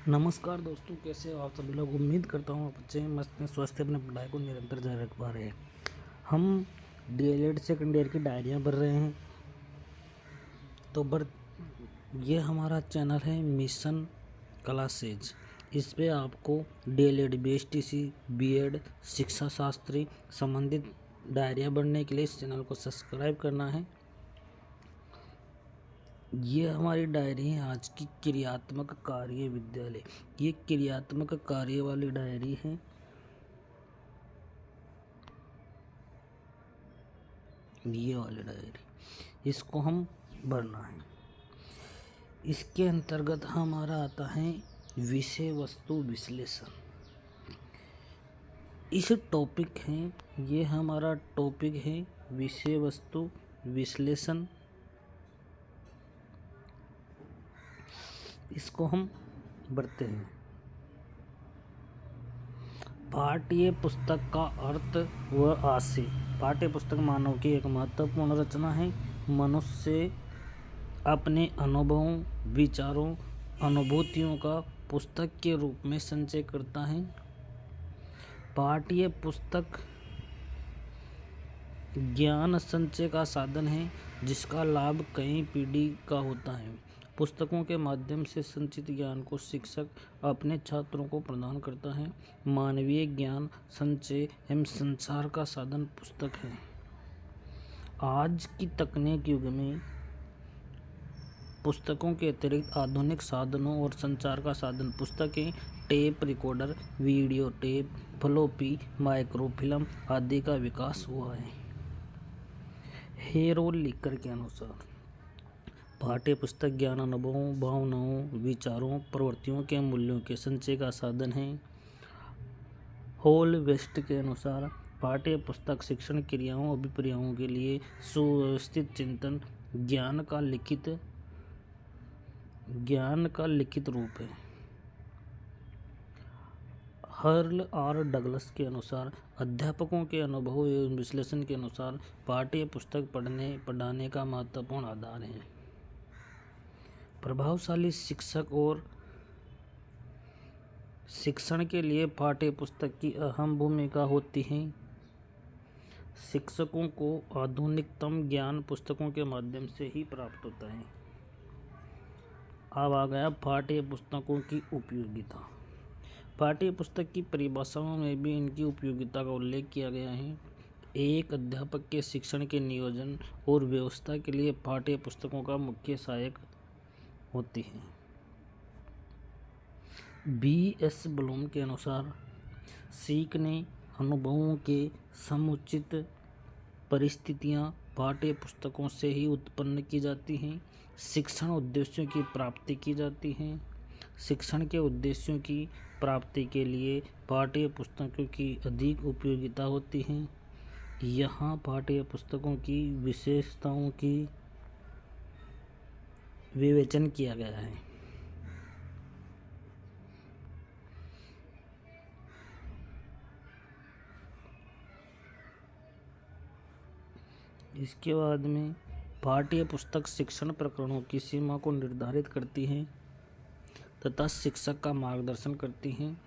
नमस्कार दोस्तों, कैसे हो आप सभी लोग। उम्मीद करता हूँ आप अच्छे हैं, मस्त हैं, स्वस्थ हैं, अपने पढ़ाई को निरंतर जारी रख पा रहे हैं। हम डीएलएड सेकंड ईयर की डायरियाँ भर रहे हैं। तो ये हमारा चैनल है मिशन क्लासेज। इस पे आपको डीएलएड बीएसटीसी बीएड शिक्षा शास्त्री संबंधित डायरियाँ भरने के लिए इस चैनल को सब्सक्राइब करना है। ये हमारी डायरी है आज की क्रियात्मक कार्य विद्यालय। ये क्रियात्मक कार्य वाली डायरी है। ये वाली डायरी इसको हम भरना है। इसके अंतर्गत हमारा आता है विषय वस्तु विश्लेषण। इस टॉपिक है, ये हमारा टॉपिक है विषय वस्तु विश्लेषण। इसको हम भरते हैं। पाठ्य पुस्तक का अर्थ व आशय। पाठ्य पुस्तक मानव की एक महत्वपूर्ण रचना है। मनुष्य अपने अनुभवों, विचारों, अनुभूतियों का पुस्तक के रूप में संचय करता है। पाठ्य पुस्तक ज्ञान संचय का साधन है जिसका लाभ कई पीढ़ी का होता है। पुस्तकों के माध्यम से संचित ज्ञान को शिक्षक अपने छात्रों को प्रदान करता है। मानवीय ज्ञान संचय एवं संचार का साधन पुस्तक है। आज की तकनीक युग में पुस्तकों के अतिरिक्त आधुनिक साधनों और संचार का साधन पुस्तकें, tape recorder, video tape, floppy, microfilm आदि का विकास हुआ है। हेरोल लिकर के अनुसार पाठ्य पुस्तक ज्ञान, अनुभवों, भावनाओं, विचारों, प्रवृत्तियों के मूल्यों के संचय का साधन है। होल वेस्ट के अनुसार पाठ्य पुस्तक शिक्षण क्रियाओं, अभिप्रायों के लिए सुव्यवस्थित चिंतन, ज्ञान का लिखित रूप है। हर्ल और डगलस के अनुसार अध्यापकों के अनुभव एवं विश्लेषण के अनुसार पाठ्य पुस्तक पढ़ाने का महत्वपूर्ण आधार है। प्रभावशाली शिक्षक और शिक्षण के लिए पाठ्य पुस्तक की अहम भूमिका होती है। शिक्षकों को आधुनिकतम ज्ञान पुस्तकों के माध्यम से ही प्राप्त होता है। अब आ गया पाठ्य पुस्तकों की उपयोगिता। पाठ्य पुस्तक की परिभाषाओं में भी इनकी उपयोगिता का उल्लेख किया गया है। एक अध्यापक के शिक्षण के नियोजन और व्यवस्था के लिए पाठ्य पुस्तकों का मुख्य सहायक होती है। B.S. ब्लूम के अनुसार सीखने अनुभवों के समुचित परिस्थितियां पाठ्य पुस्तकों से ही उत्पन्न की जाती हैं। शिक्षण उद्देश्यों की प्राप्ति की जाती है। शिक्षण के उद्देश्यों की प्राप्ति के लिए पाठ्य पुस्तकों की अधिक उपयोगिता होती है। यहाँ पाठ्य पुस्तकों की विशेषताओं की विवेचन किया गया है। इसके बाद में पाठ्य पुस्तक शिक्षण प्रकरणों की सीमा को निर्धारित करती है तथा शिक्षक का मार्गदर्शन करती हैं।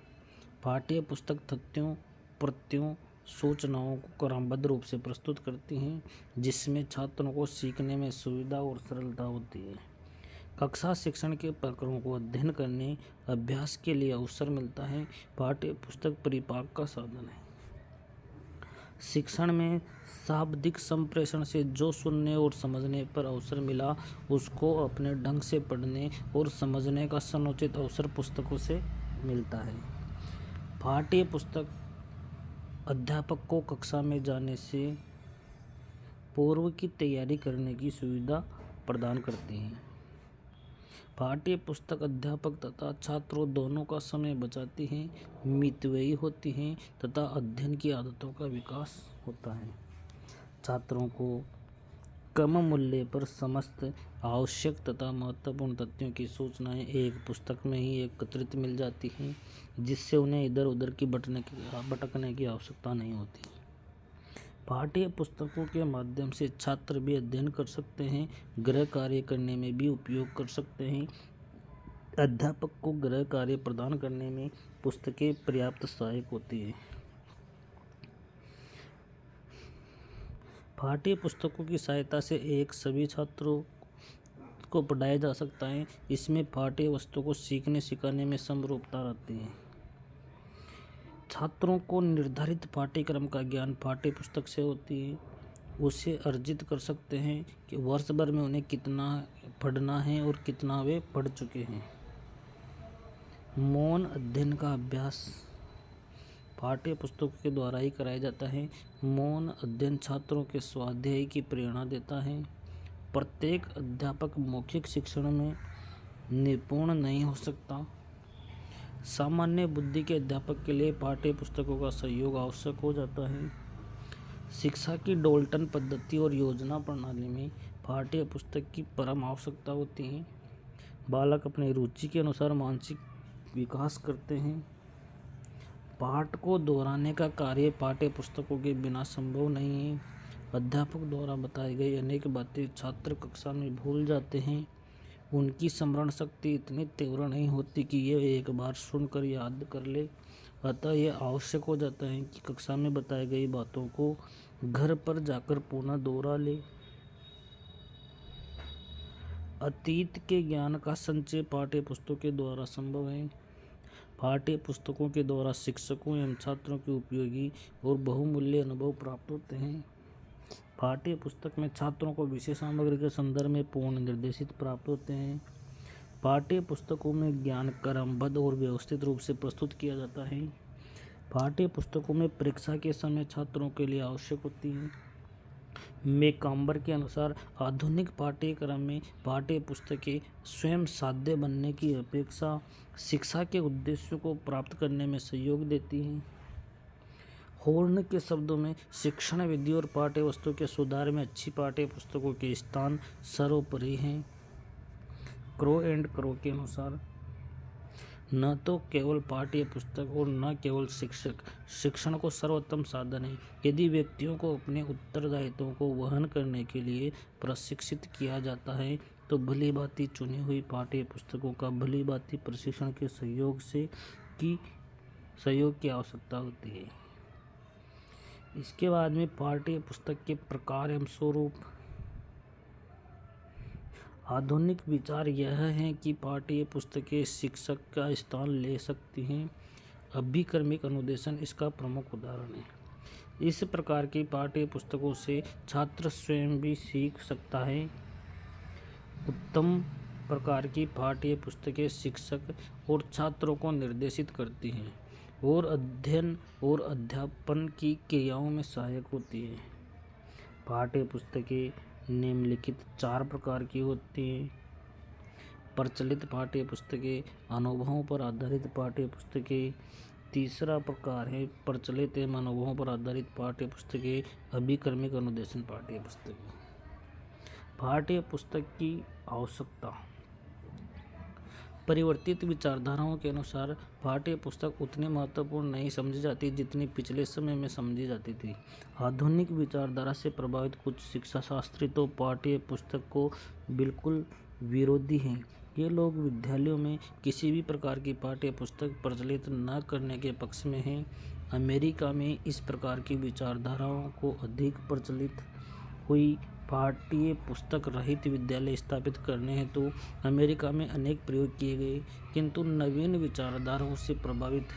पाठ्य पुस्तक तथ्यों, प्रत्ययों, सूचनाओं को क्रमबद्ध रूप से प्रस्तुत करती हैं जिसमें छात्रों को सीखने में सुविधा और सरलता होती है। कक्षा शिक्षण के प्रकरणों को अध्ययन करने, अभ्यास के लिए अवसर मिलता है। पाठ्य पुस्तक परिपाक का साधन है। शिक्षण में शाब्दिक संप्रेषण से जो सुनने और समझने पर अवसर मिला उसको अपने ढंग से पढ़ने और समझने का समुचित अवसर पुस्तकों से मिलता है। पाठ्य पुस्तक अध्यापक को कक्षा में जाने से पूर्व की तैयारी करने की सुविधा प्रदान करती हैं। पाठ्य पुस्तक अध्यापक तथा छात्रों दोनों का समय बचाती हैं, मितव्ययी होती हैं तथा अध्ययन की आदतों का विकास होता है। छात्रों को कम मूल्य पर समस्त आवश्यक तथा महत्वपूर्ण तथ्यों की सूचनाएं एक पुस्तक में ही एकत्रित मिल जाती हैं जिससे उन्हें इधर उधर की भटकने की आवश्यकता नहीं होती। पाठ्य पुस्तकों के माध्यम से छात्र भी अध्ययन कर सकते हैं, गृह कार्य करने में भी उपयोग कर सकते हैं। अध्यापक को गृह कार्य प्रदान करने में पुस्तकें पर्याप्त सहायक होती है। पाठ्य पुस्तकों की सहायता से एक सभी छात्रों को पढ़ाया जा सकता है। इसमें पाठ्य वस्तु को सीखने सिखाने में समरूपता रहती है। छात्रों को निर्धारित पाठ्यक्रम का ज्ञान पाठ्य पुस्तक से होती है। उसे अर्जित कर सकते हैं कि वर्ष भर में उन्हें कितना पढ़ना है और कितना वे पढ़ चुके हैं। मौन अध्ययन का अभ्यास पाठ्य पुस्तकों के द्वारा ही कराया जाता है। मौन अध्ययन छात्रों के स्वाध्याय की प्रेरणा देता है। प्रत्येक अध्यापक मौखिक शिक्षण में निपुण नहीं हो सकता। सामान्य बुद्धि के अध्यापक के लिए पाठ्य पुस्तकों का सहयोग आवश्यक हो जाता है। शिक्षा की डोल्टन पद्धति और योजना प्रणाली में पाठ्य पुस्तक की परम आवश्यकता होती है। बालक अपनी रुचि के अनुसार मानसिक विकास करते हैं। पाठ को दोहराने का कार्य पाठ्य पुस्तकों के बिना संभव नहीं है। अध्यापक द्वारा बताई गई अनेक बातें छात्र कक्षा में भूल जाते हैं। उनकी स्मरण शक्ति इतनी तीव्र नहीं होती कि यह एक बार सुनकर याद कर ले। अतः यह आवश्यक हो जाता है कि कक्षा में बताई गई बातों को घर पर जाकर पुनः दोहरा ले। अतीत के ज्ञान का संचय पाठ्य पुस्तकों के द्वारा संभव है। पाठ्य पुस्तकों के द्वारा शिक्षकों एवं छात्रों के उपयोगी और बहुमूल्य अनुभव प्राप्त होते हैं। पाठ्य पुस्तक में छात्रों को विषय सामग्री के संदर्भ में पूर्ण निर्देशित प्राप्त होते हैं। पाठ्य पुस्तकों में ज्ञान क्रमबद्ध और व्यवस्थित रूप से प्रस्तुत किया जाता है। पाठ्य पुस्तकों में परीक्षा के समय छात्रों के लिए आवश्यक होती है। मेकाम्बर के अनुसार आधुनिक पाठ्यक्रम में पाठ्य पुस्तकें स्वयं साध्य बनने की अपेक्षा शिक्षा के उद्देश्यों को प्राप्त करने में सहयोग देती हैं। हॉर्न के शब्दों में शिक्षण विधि और पाठ्य वस्तु के सुधार में अच्छी पाठ्य पुस्तकों के स्थान सर्वोपरि हैं। क्रो एंड क्रो के अनुसार न तो केवल पाठ्य पुस्तक और न केवल शिक्षक शिक्षण को सर्वोत्तम साधन है। यदि व्यक्तियों को अपने उत्तरदायित्वों को वहन करने के लिए प्रशिक्षित किया जाता है तो भली भांति चुनी हुई पाठ्य पुस्तकों का भली भांति प्रशिक्षण के सहयोग की आवश्यकता होती है। इसके बाद में पाठ्य पुस्तक के प्रकार एवं स्वरूप। आधुनिक विचार यह है कि पाठ्य पुस्तकें शिक्षक का स्थान ले सकती हैं। अभिक्रमिक अनुदेशन इसका प्रमुख उदाहरण है। इस प्रकार की पाठ्य पुस्तकों से छात्र स्वयं भी सीख सकता है। उत्तम प्रकार की पाठ्य पुस्तकें शिक्षक और छात्रों को निर्देशित करती हैं और अध्ययन और अध्यापन की क्रियाओं में सहायक होती है। पाठ्य पुस्तकें निम्नलिखित 4 प्रकार की होती हैं। प्रचलित पाठ्य पुस्तकें, अनुभवों पर आधारित पाठ्य पुस्तकें। तीसरा प्रकार है प्रचलित एवं अनुभवों पर आधारित पाठ्य पुस्तकें, अभिक्रमिक अनुदेशन पाठ्य पुस्तकें। पाठ्य पुस्तक की आवश्यकता। परिवर्तित विचारधाराओं के अनुसार पाठ्य पुस्तक उतनी महत्वपूर्ण नहीं समझी जाती जितनी पिछले समय में समझी जाती थी। आधुनिक विचारधारा से प्रभावित कुछ शिक्षा शास्त्री तो पाठ्य पुस्तक को बिल्कुल विरोधी हैं। ये लोग विद्यालयों में किसी भी प्रकार की पाठ्य पुस्तक प्रचलित न करने के पक्ष में हैं। अमेरिका में इस प्रकार की विचारधाराओं को अधिक प्रचलित हुई। पाठ्य पुस्तक रहित विद्यालय स्थापित करने हेतु अमेरिका में अनेक प्रयोग किए गए, किंतु नवीन विचारधाराओं से प्रभावित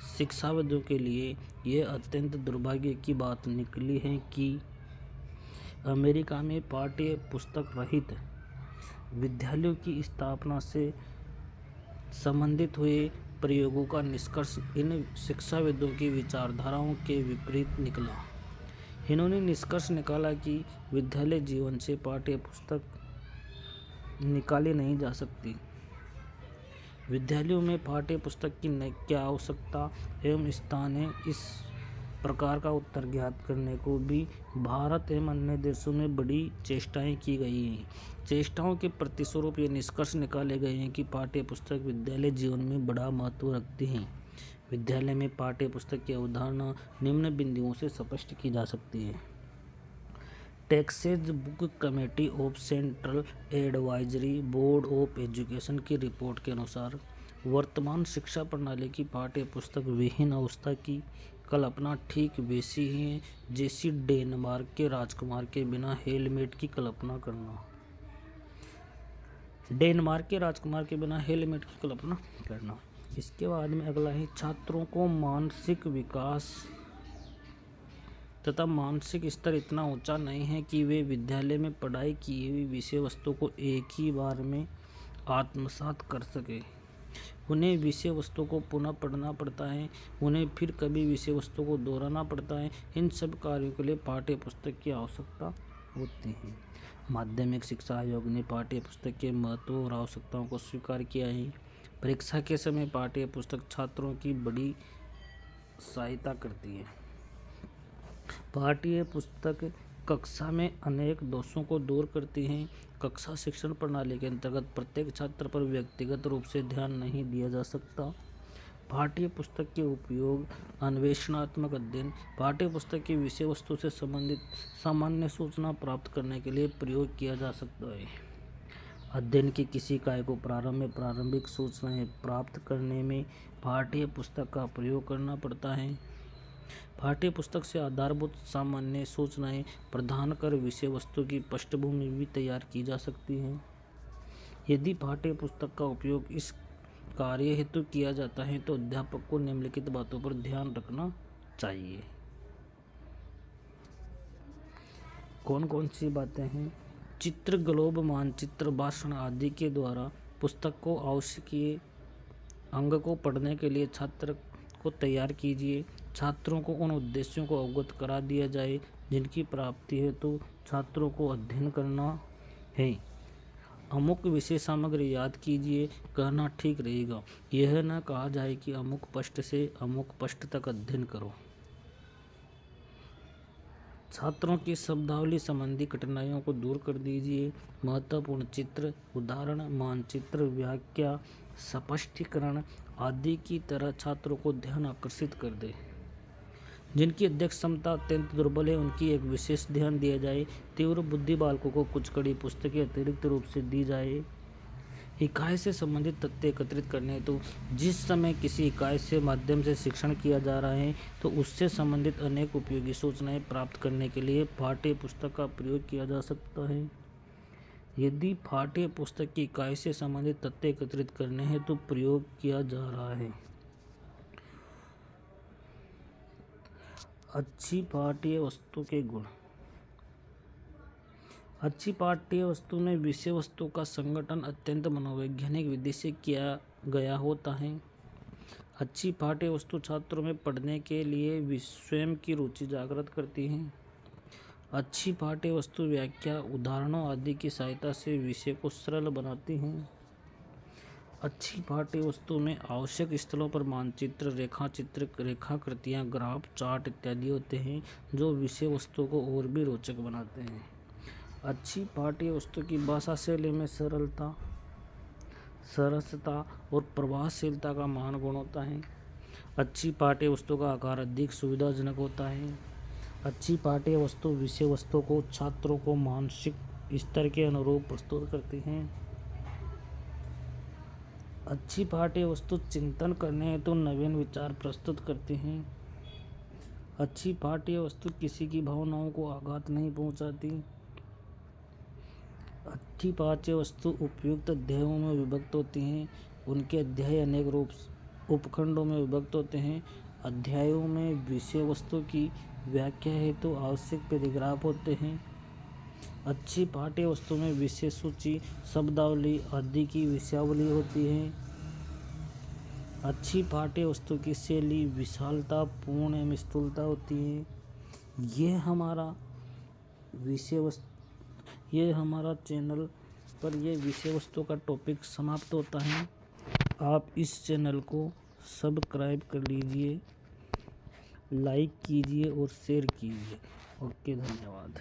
शिक्षाविदों के लिए यह अत्यंत दुर्भाग्य की बात निकली है कि अमेरिका में पाठ्य पुस्तक रहित विद्यालयों की स्थापना से संबंधित हुए प्रयोगों का निष्कर्ष इन शिक्षाविदों की विचारधाराओं के विपरीत निकला। इन्होंने निष्कर्ष निकाला कि विद्यालय जीवन से पाठ्य पुस्तक निकाली नहीं जा सकती। विद्यालयों में पाठ्य पुस्तक की क्या आवश्यकता एवं स्थान है, इस प्रकार का उत्तर ज्ञात करने को भी भारत एवं अन्य देशों में बड़ी चेष्टाएं की गई हैं। चेष्टाओं के प्रतिस्वरूप ये निष्कर्ष निकाले गए हैं कि पाठ्य पुस्तक विद्यालय जीवन में बड़ा महत्व रखती हैं। विद्यालय में पाठ्य पुस्तक की अवधारणा निम्न बिंदुओं से स्पष्ट की जा सकती है। Texts book committee of Central Advisory Board of Education की रिपोर्ट के अनुसार वर्तमान शिक्षा प्रणाली की पाठ्य पुस्तक विहीन अवस्था की कल्पना ठीक वैसी ही है जैसी डेनमार्क के राजकुमार के बिना हेलमेट की कल्पना करना। डेनमार्क के राजकुमार के बिना हेलमेट की कल्पना करना। इसके बाद में अगला है, छात्रों को मानसिक विकास तथा मानसिक स्तर इतना ऊंचा नहीं है कि वे विद्यालय में पढ़ाई की हुई विषय वस्तु को एक ही बार में आत्मसात कर सके। उन्हें विषय वस्तु को पुनः पढ़ना पड़ता है, उन्हें फिर कभी विषय वस्तु को दोहराना पड़ता है। इन सब कार्यों के लिए पाठ्य पुस्तक की आवश्यकता होती है। माध्यमिक शिक्षा आयोग ने पाठ्य पुस्तक के महत्व और आवश्यकताओं को स्वीकार किया है। परीक्षा के समय पाठ्य पुस्तक छात्रों की बड़ी सहायता करती है। पाठ्य पुस्तक कक्षा में अनेक दोषों को दूर करती हैं। कक्षा शिक्षण प्रणाली के अंतर्गत प्रत्येक छात्र पर व्यक्तिगत रूप से ध्यान नहीं दिया जा सकता। पाठ्य पुस्तक के उपयोग अन्वेषणात्मक अध्ययन, पाठ्य पुस्तक की विषय वस्तु से संबंधित सामान्य सूचना प्राप्त करने के लिए प्रयोग किया जा सकता है। अध्ययन की किसी इकाई को प्रारंभ में प्रारंभिक सूचनाएं प्राप्त करने में पाठ्य पुस्तक का प्रयोग करना पड़ता है। पाठ्य पुस्तक से आधारभूत सामान्य सूचनाएं प्रदान कर विषय वस्तु की पृष्ठभूमि भी तैयार की जा सकती है। यदि पाठ्य पुस्तक का उपयोग इस कार्य हेतु किया जाता है तो अध्यापक को निम्नलिखित बातों पर ध्यान रखना चाहिए। कौन कौन सी बातें हैं? चित्र, ग्लोब, मानचित्र, भाषण आदि के द्वारा पुस्तक को आवश्यक अंग को पढ़ने के लिए छात्र को तैयार कीजिए। छात्रों को उन उद्देश्यों को अवगत करा दिया जाए जिनकी प्राप्ति हेतु छात्रों को अध्ययन करना है। अमुक विषय सामग्री याद कीजिए, कहना ठीक रहेगा। यह न कहा जाए कि अमुक पृष्ठ से अमुक पृष्ठ तक अध्ययन करो। छात्रों की शब्दावली संबंधी कठिनाइयों को दूर कर दीजिए। महत्वपूर्ण चित्र, उदाहरण, मानचित्र, व्याख्या, स्पष्टीकरण आदि की तरह छात्रों को ध्यान आकर्षित कर दे। जिनकी अध्ययन क्षमता अत्यंत दुर्बल है उनकी एक विशेष ध्यान दिया जाए। तीव्र बुद्धि बालकों को कुछ कड़ी पुस्तकें अतिरिक्त रूप से दी जाए। इकाई से संबंधित तथ्य एकत्रित करने तो जिस समय किसी इकाई से माध्यम से शिक्षण किया जा रहा है तो उससे संबंधित अनेक उपयोगी सूचनाएं प्राप्त करने के लिए पाठ्य पुस्तक का प्रयोग किया जा सकता है। यदि पाठ्य पुस्तक की इकाई से संबंधित तथ्य एकत्रित करने हैं तो प्रयोग किया जा रहा है। अच्छी पाठ्य वस्तु के गुण। अच्छी पाठ्य वस्तु में विषय वस्तु का संगठन अत्यंत मनोवैज्ञानिक विधि से किया गया होता है। अच्छी पाठ्य वस्तु छात्रों में पढ़ने के लिए स्वयं की रुचि जागृत करती है। अच्छी पाठ्य वस्तु व्याख्या, उदाहरणों आदि की सहायता से विषय को सरल बनाती हैं। अच्छी पाठ्य वस्तु में आवश्यक स्थलों पर मानचित्र, रेखाचित्र, रेखाकृतियाँ, ग्राफ, चार्ट इत्यादि होते हैं जो विषय वस्तु को और भी रोचक बनाते हैं। अच्छी पाठ्य वस्तु की भाषा शैली में सरलता, सरसता और प्रभावशीलता का महान गुण होता है। अच्छी पाठ्य वस्तु का आकार अधिक सुविधाजनक होता है। अच्छी पाठ्य वस्तु विषय वस्तु को छात्रों को मानसिक स्तर के अनुरूप प्रस्तुत करती हैं। अच्छी पाठ्य वस्तु चिंतन करने हेतु नवीन विचार प्रस्तुत करती हैं। अच्छी पाठ्य वस्तु किसी की भावनाओं को आघात नहीं पहुंचाती। अच्छी पाठ्य वस्तु उपयुक्त अध्यायों में विभक्त होती हैं। उनके अध्याय अनेक रूप उपखंडों में विभक्त होते हैं। अध्यायों में विषय वस्तु की व्याख्या हेतु आवश्यक पैराग्राफ होते हैं। अच्छी पाठ्य वस्तु में विषय सूची, शब्दावली आदि की विषयावली होती है। अच्छी पाठ्य वस्तु की शैली विशालता, पूर्ण एवं स्थूलता होती है। ये हमारा चैनल पर ये विषय वस्तु का टॉपिक समाप्त होता है। आप इस चैनल को सब्सक्राइब कर लीजिए, लाइक कीजिए और शेयर कीजिए। ओके, धन्यवाद।